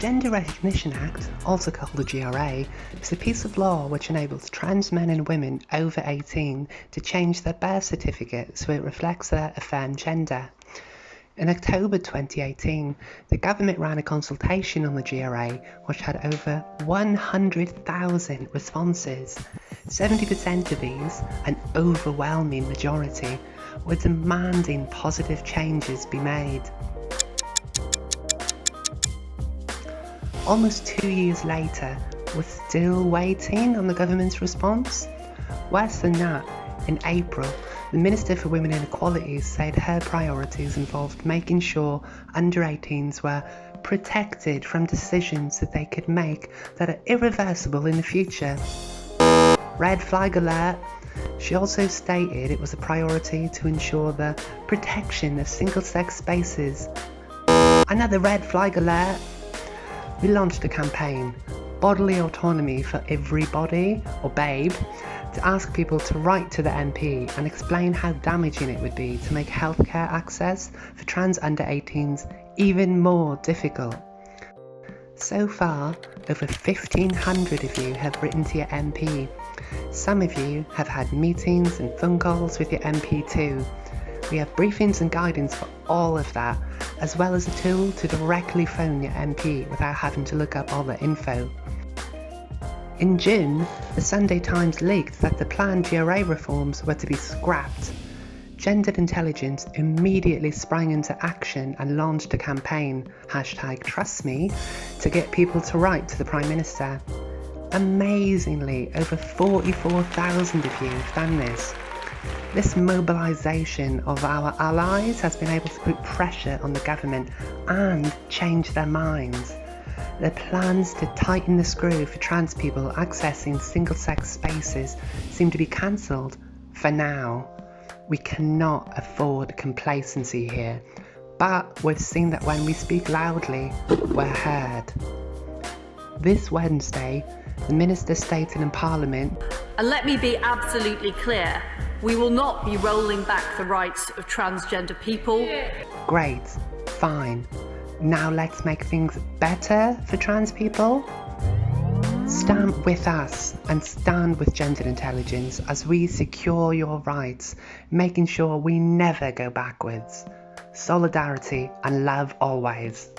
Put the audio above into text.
Gender Recognition Act, also called the GRA, is a piece of law which enables trans men and women over 18 to change their birth certificate so it reflects their affirmed gender. In October 2018, the government ran a consultation on the GRA which had over 100,000 responses. 70% of these, an overwhelming majority, were demanding positive changes be made. Almost 2 years later, we're still waiting on the government's response. Worse than that, in April, the Minister for Women and Equality said her priorities involved making sure under 18s were protected from decisions that they could make that are irreversible in the future. Red flag alert. She also stated it was a priority to ensure the protection of single-sex spaces. Another red flag alert. We launched a campaign, Bodily Autonomy for Everybody, or BABE, to ask people to write to the MP and explain how damaging it would be to make healthcare access for trans under 18s even more difficult. So far, over 1,500 of you have written to your MP. Some of you have had meetings and phone calls with your MP too. We have briefings and guidance for all of that, as well as a tool to directly phone your MP without having to look up all the info. In June, the Sunday Times leaked that the planned GRA reforms were to be scrapped. Gendered Intelligence immediately sprang into action and launched a campaign, #TrustMe, to get people to write to the Prime Minister. Amazingly, over 44,000 of you have done this. This mobilisation of our allies has been able to put pressure on the government and change their minds. Their plans to tighten the screw for trans people accessing single-sex spaces seem to be cancelled for now. We cannot afford complacency here, but we've seen that when we speak loudly, we're heard. This Wednesday, the Minister stated in Parliament, and let me be absolutely clear, we will not be rolling back the rights of transgender people. Great, fine. Now let's make things better for trans people. Stand with us and stand with Gendered Intelligence as we secure your rights, making sure we never go backwards. Solidarity and love always.